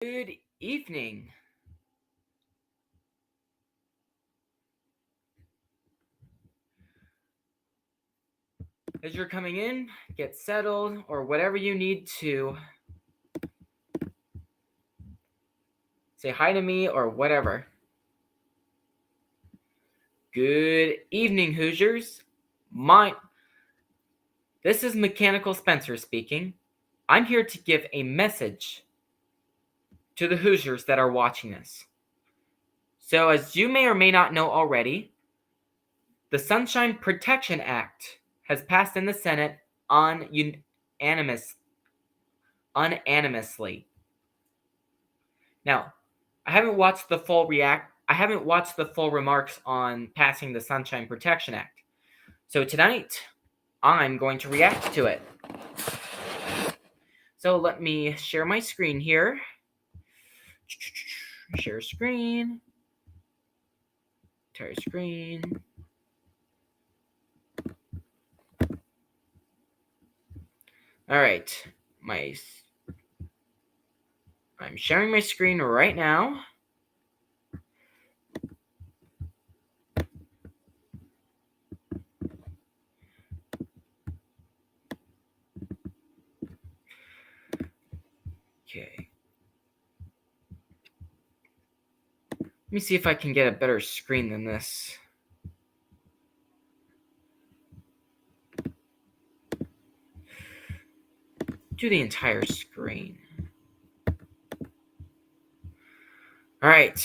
Good evening. As you're coming in, get settled or whatever you need to say hi to me or whatever. Good evening, Hoosiers. This is Mechanical Spencer speaking. I'm here to give a message to the Hoosiers that are watching this. So, as you may or may not know already, the Sunshine Protection Act has passed in the Senate unanimously. Now, I haven't watched the full remarks on passing the Sunshine Protection Act. So tonight, I'm going to react to it. So let me share my screen here. Share screen. Entire screen. All right. I'm sharing my screen right now. Okay. Let me see if I can get a better screen than this. Do the entire screen. All right.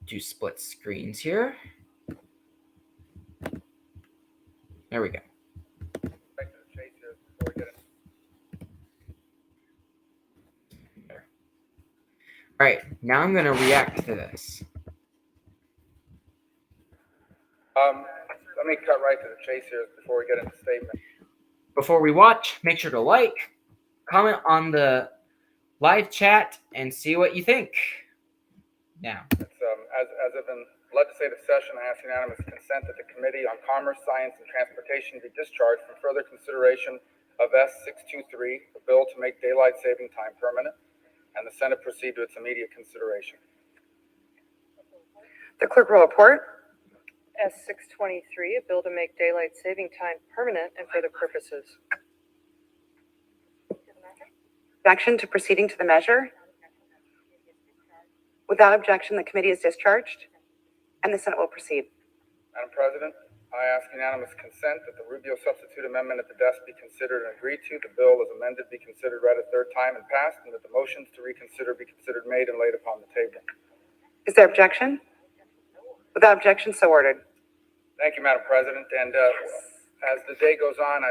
Do split screens here. There we go. All right, now I'm going to react to this. Let me cut right to the chase here before we get into statement. Before we watch, make sure to like, comment on the live chat, and see what you think. Now, as of in legislative session, I ask unanimous consent that the Committee on Commerce, Science, and Transportation be discharged from further consideration of S623, a bill to make daylight saving time permanent, and the Senate proceed to its immediate consideration. The clerk will report. S623, a bill to make daylight saving time permanent and for other purposes. Objection to proceeding to the measure? Without objection, the committee is discharged, and the Senate will proceed. Madam President, I ask unanimous consent that the Rubio substitute amendment at the desk be considered and agreed to, the bill as amended be considered read a third time and passed, and that the motions to reconsider be considered made and laid upon the table. Is there objection? Without objection, so ordered. Thank you, Madam President. And as the day goes on,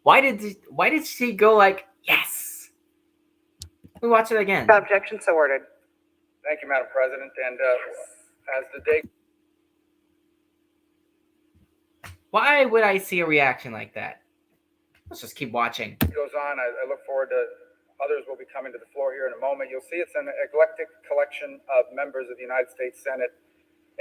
why did she go like, yes? Let me watch it again. Without objection, so ordered. Thank you, Madam President. And as the day... Why would I see a reaction like that? Let's just keep watching. Goes on, I look forward to others will be coming to the floor here in a moment. You'll see it's an eclectic collection of members of the United States Senate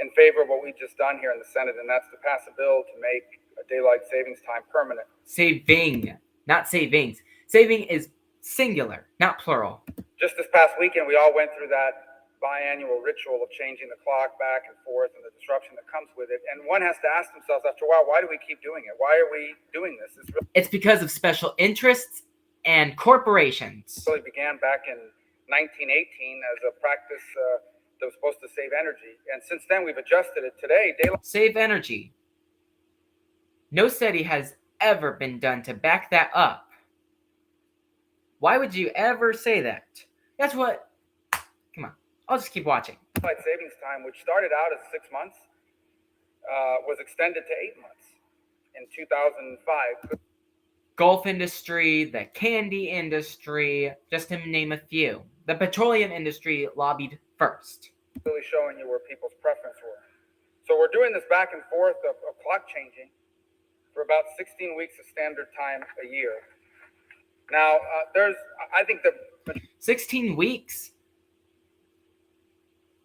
in favor of what we've just done here in the Senate, and that's to pass a bill to make a daylight savings time permanent. Saving, not savings. Saving is singular, not plural. Just this past weekend, we all went through that biannual ritual of changing the clock back and forth and the disruption that comes with it. And one has to ask themselves after a while, why do we keep doing it? Why are we doing this? It's because of special interests and corporations. It really began back in 1918 as a practice that was supposed to save energy. And since then, we've adjusted it. Today, save energy. No study has ever been done to back that up. Why would you ever say that? That's what... Come on. I'll just keep watching. Daylight savings time, which started out as 6 months, was extended to 8 months in 2005. Golf industry, the candy industry, just to name a few. The petroleum industry lobbied first. Really showing you where people's preference were. So we're doing this back and forth of clock changing for about 16 weeks of standard time a year. Now, I think 16 weeks?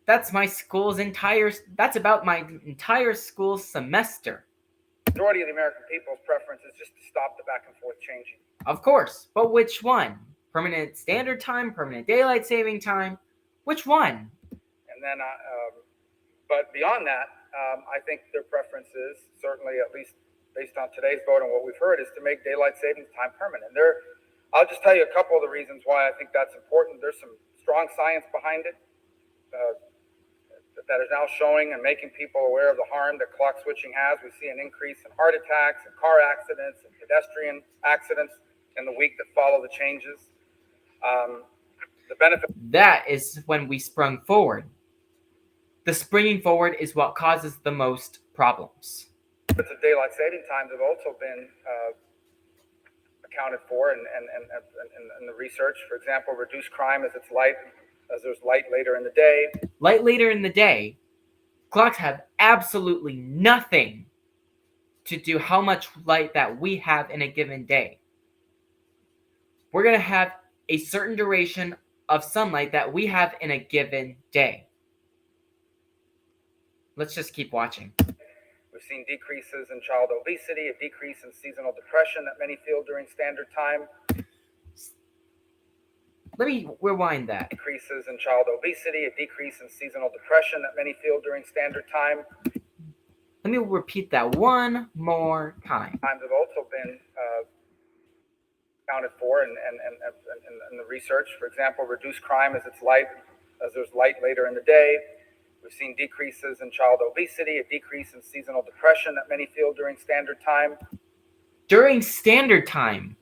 That's about my entire school semester. The majority of the American people's preference is just to back and forth changing. Of course, but which one? Permanent standard time, permanent daylight saving time? Which one? And then, but beyond that, I think their preference is, certainly at least based on today's vote and what we've heard, is to make daylight savings time permanent. I'll just tell you a couple of the reasons why I think that's important. There's some strong science behind it that is now showing and making people aware of the harm that clock switching has. We see an increase in heart attacks and car accidents and pedestrian accidents in the week that follow the changes. The benefit. That is when we sprung forward. The springing forward is what causes the most problems. Of daylight saving times have also been accounted for in the research. For example, reduced crime as there's light later in the day. Light later in the day, clocks have absolutely nothing to do how much light that we have in a given day. We're going to have a certain duration of sunlight that we have in a given day. Let's just keep watching. We've seen decreases in child obesity, a decrease in seasonal depression that many feel during standard time. Let me rewind that. Decreases in child obesity, a decrease in seasonal depression that many feel during standard time. Let me repeat that one more time. Times have also been accounted for in the research. For example, reduced crime as there's light later in the day. We've seen decreases in child obesity, a decrease in seasonal depression that many feel during standard time. During standard time,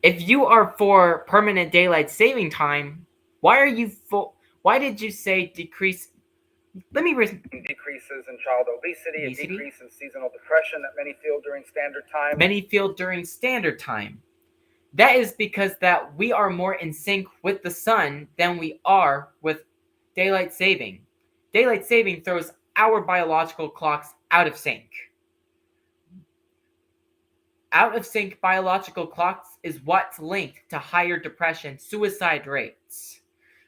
if you are for permanent daylight saving time, why did you say decrease? Decreases in child obesity, a decrease in seasonal depression that many feel during standard time. Many feel during standard time. That is because that we are more in sync with the sun than we are with daylight saving. Daylight saving throws our biological clocks out of sync. Out of sync biological clocks is what's linked to higher depression, suicide rates,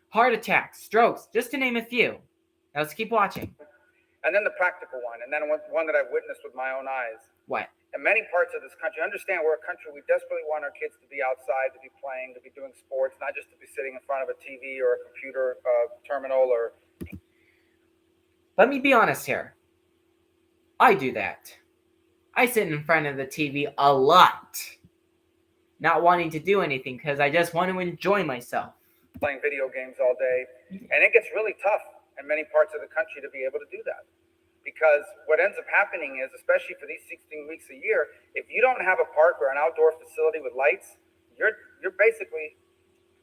heart attacks, strokes, just to name a few. Now let's keep watching. And then the practical one, and then one that I've witnessed with my own eyes. What? In many parts of this country, understand we're a country, we desperately want our kids to be outside, to be playing, to be doing sports, not just to be sitting in front of a TV or a computer terminal or... Let me be honest here. I do that. I sit in front of the TV a lot, not wanting to do anything because I just want to enjoy myself. Playing video games all day, and it gets really tough in many parts of the country to be able to do that. Because what ends up happening is, especially for these 16 weeks a year, if you don't have a park or an outdoor facility with lights, you're basically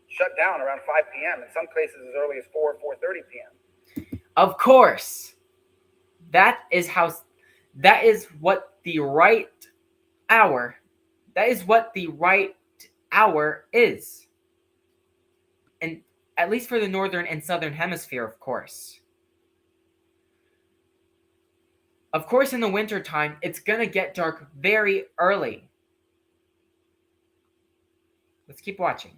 shut down around 5 p.m. In some cases as early as 4 or 4:30 p.m. Of course. That is what the right hour. That is what the right hour is. And at least for the northern and southern hemisphere, of course. Of course, in the winter time, it's going to get dark very early. Let's keep watching.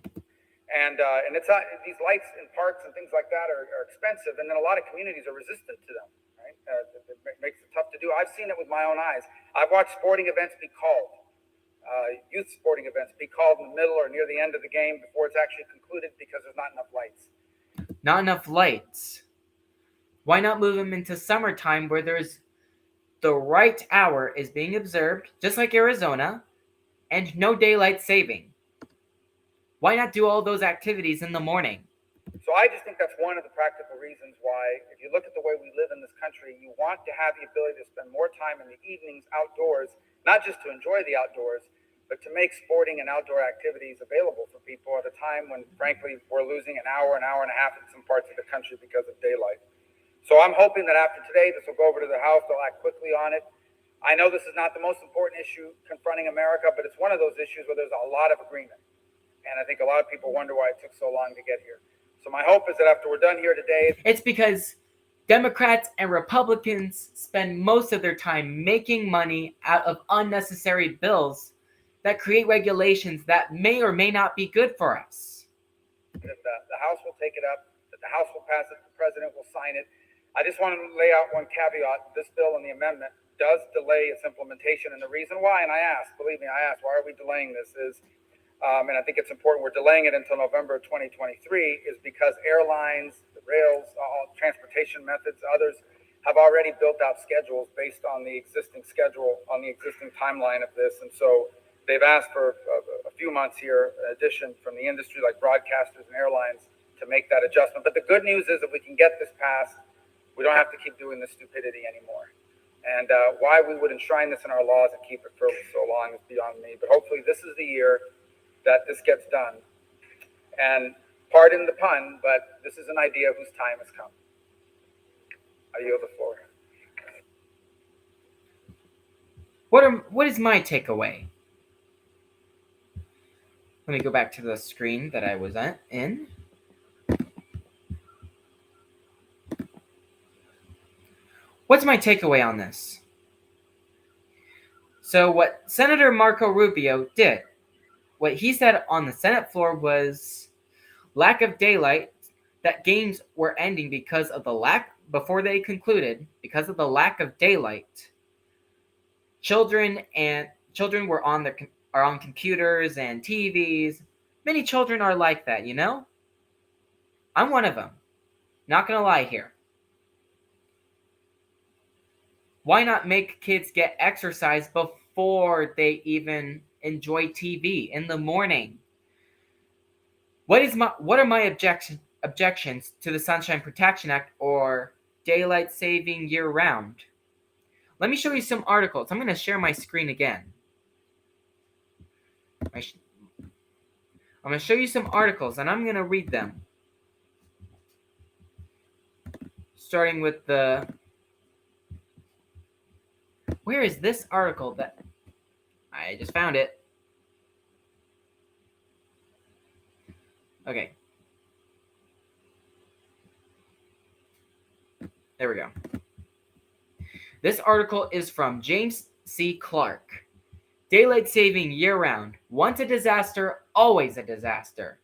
And it's not, these lights in parks and things like that are expensive, and then a lot of communities are resistant to them. Right? It makes it tough to do. I've seen it with my own eyes. I've watched sporting events be called, youth sporting events be called in the middle or near the end of the game before it's actually concluded because there's not enough lights. Not enough lights. Why not move them into summertime where there's the right hour is being observed, just like Arizona, and no daylight saving? Why not do all those activities in the morning? So I just think that's one of the practical reasons why, if you look at the way we live in this country, you want to have the ability to spend more time in the evenings outdoors, not just to enjoy the outdoors, but to make sporting and outdoor activities available for people at a time when, frankly, we're losing an hour and a half in some parts of the country because of daylight. So I'm hoping that after today, this will go over to the House. They'll act quickly on it. I know this is not the most important issue confronting America, but it's one of those issues where there's a lot of agreement. And I think a lot of people wonder why it took so long to get here. So my hope is that after we're done here today... It's because Democrats and Republicans spend most of their time making money out of unnecessary bills that create regulations that may or may not be good for us. That the House will take it up, that the House will pass it, the President will sign it. I just want to lay out one caveat. This bill and the amendment does delay its implementation. And the reason why, and I asked, believe me, I asked, why are we delaying this, is, and I think it's important, we're delaying it until November of 2023, is because airlines, the rails, all transportation methods, others have already built out schedules based on the existing schedule, on the existing timeline of this. And so they've asked for a few months here, in addition, from the industry like broadcasters and airlines, to make that adjustment. But the good news is, if we can get this passed, we don't have to keep doing this stupidity anymore. And why we would enshrine this in our laws and keep it for so long is beyond me. But hopefully this is the year that this gets done. And pardon the pun, but this is an idea whose time has come. I yield the floor. What is my takeaway? Let me go back to the screen that I was in. What's my takeaway on this? So what Senator Marco Rubio did, what he said on the Senate floor was lack of daylight, that games were ending because of the lack, before they concluded, because of the lack of daylight. Children were are on computers and TVs. Many children are like that, you know? I'm one of them. Not gonna lie here. Why not make kids get exercise before they even enjoy TV in the morning? What are my objections to the Sunshine Protection Act or daylight saving year-round? Let me show you some articles. I'm going to share my screen again. I'm going to show you some articles, and I'm going to read them. Starting with the... Where is this article that... I just found it. Okay. There we go. This article is from James C. Clark. Daylight saving year-round. Once a disaster, always a disaster.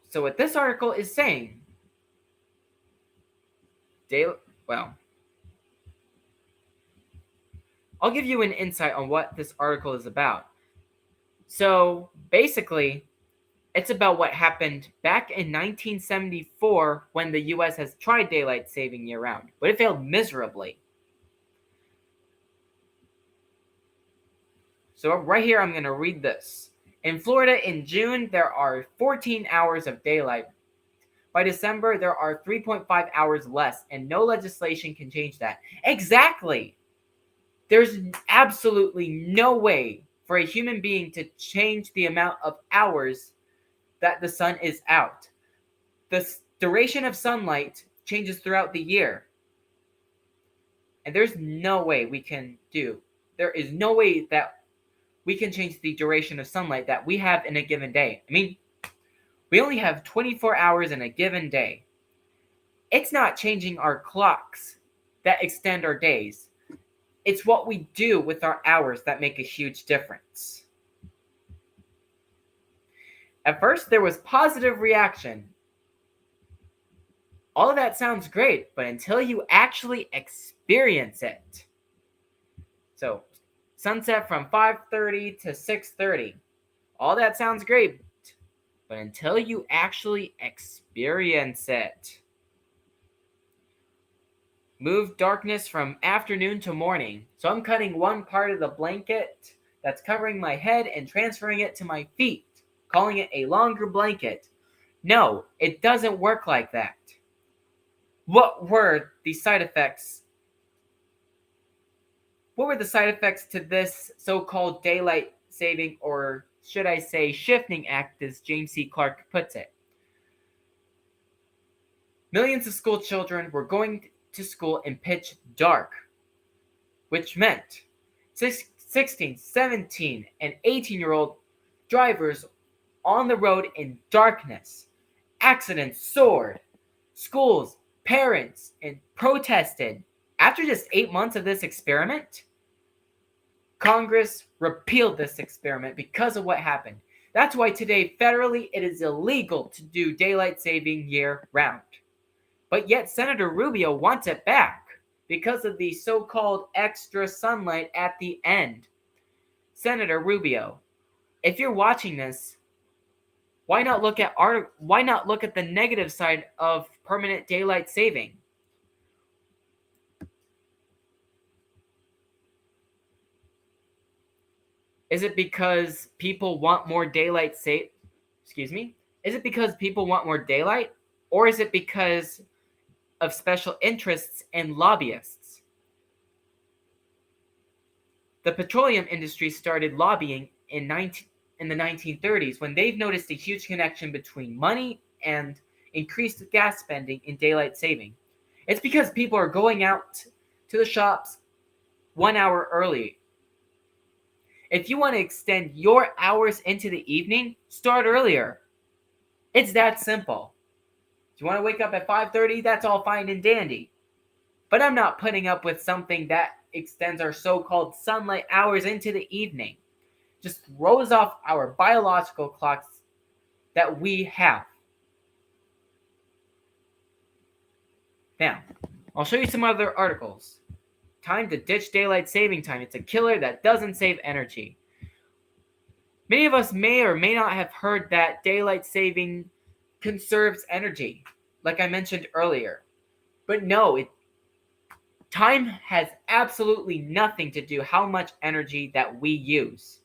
So what this article is saying... I'll give you an insight on what this article is about. So, basically, it's about what happened back in 1974 when the U.S. has tried daylight saving year-round, but it failed miserably. So right here, I'm going to read this. In Florida, in June, there are 14 hours of daylight. By December, there are 3.5 hours less, and no legislation can change that. Exactly! There's absolutely no way for a human being to change the amount of hours that the sun is out. The duration of sunlight changes throughout the year. And there's no way there is no way that we can change the duration of sunlight that we have in a given day. I mean, we only have 24 hours in a given day. It's not changing our clocks that extend our days. It's what we do with our hours that make a huge difference. At first, there was positive reaction. All of that sounds great, but until you actually experience it. So, sunset from 5:30 to 6:30. All that sounds great, but until you actually experience it. Move darkness from afternoon to morning. So I'm cutting one part of the blanket that's covering my head and transferring it to my feet, calling it a longer blanket. No, it doesn't work like that. What were the side effects? What were the side effects to this so-called daylight saving, or should I say shifting act, as James C. Clark puts it? Millions of school children were going to school in pitch dark, which meant 16, 17, and 18-year-old drivers on the road in darkness. Accidents soared. Schools, parents, and protested. After just 8 months of this experiment, Congress repealed this experiment because of what happened. That's why today, federally, it is illegal to do daylight saving year-round. But yet, Senator Rubio wants it back. because of the so-called extra sunlight at the end. Senator Rubio, if you're watching this, why not look at the negative side of permanent daylight saving? Is it because people want more daylight Is it because people want more daylight, or is it because of special interests and lobbyists? The petroleum industry started lobbying in the 1930s when they've noticed a huge connection between money and increased gas spending in daylight saving. It's because people are going out to the shops 1 hour early. If you want to extend your hours into the evening, start earlier. It's that simple. If you want to wake up at 5:30, that's all fine and dandy. But I'm not putting up with something that extends our so-called sunlight hours into the evening. Just throws off our biological clocks that we have. Now, I'll show you some other articles. Time to ditch daylight saving time. It's a killer that doesn't save energy. Many of us may or may not have heard that daylight saving conserves energy, like I mentioned earlier. But no, time has absolutely nothing to do how much energy that we use.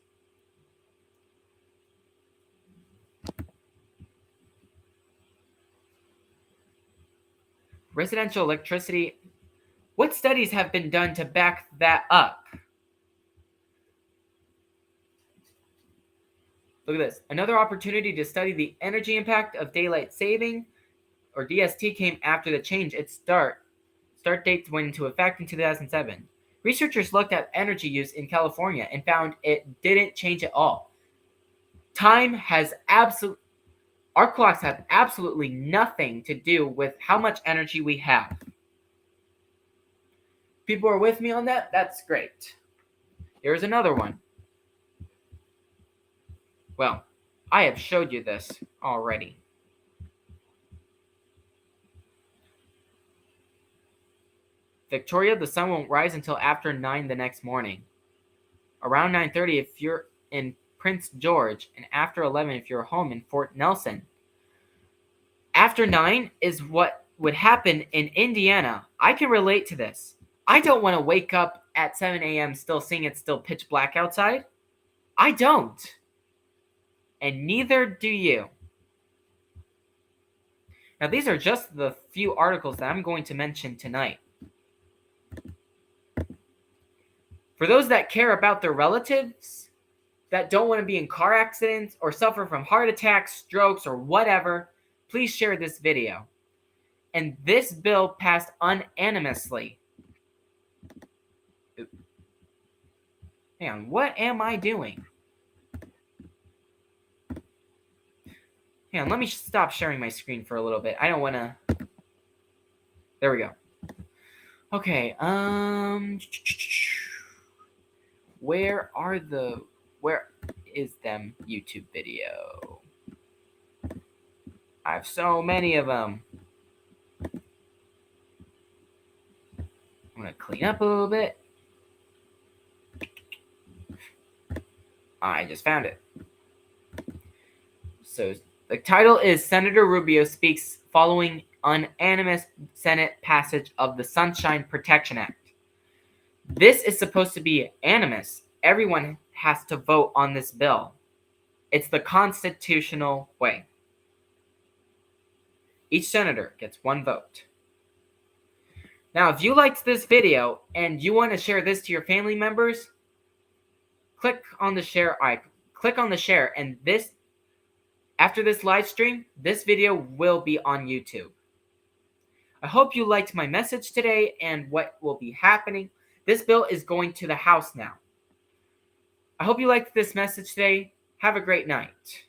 Residential electricity. What studies have been done to back that up? Look at this. Another opportunity to study the energy impact of daylight saving, or DST, came after the change. Its start date went into effect in 2007. Researchers looked at energy use in California and found it didn't change at all. Our clocks have absolutely nothing to do with how much energy we have. People are with me on that? That's great. Here's another one. Well, I have showed you this already. Victoria, the sun won't rise until after 9 the next morning. Around 9:30 if you're in Prince George, and after 11 if you're home in Fort Nelson. After 9 is what would happen in Indiana. I can relate to this. I don't want to wake up at 7 a.m. still seeing it's still pitch black outside. I don't. And neither do you. Now, these are just the few articles that I'm going to mention tonight. For those that care about their relatives, that don't want to be in car accidents or suffer from heart attacks, strokes, or whatever, please share this video. And this bill passed unanimously. Hang on, what am I doing? Hang on, let me stop sharing my screen for a little bit. I don't want to... There we go. Okay, where is them YouTube video? I have so many of them. I'm going to clean up a little bit. I just found it. So the title is Senator Rubio Speaks Following Unanimous Senate Passage of the Sunshine Protection Act. This is supposed to be unanimous. Everyone has to vote on this bill. It's the constitutional way. Each senator gets one vote. Now, if you liked this video and you want to share this to your family members, click on the share icon. Click on the share, and after this live stream, this video will be on YouTube. I hope you liked my message today and what will be happening. This bill is going to the House now. I hope you liked this message today. Have a great night.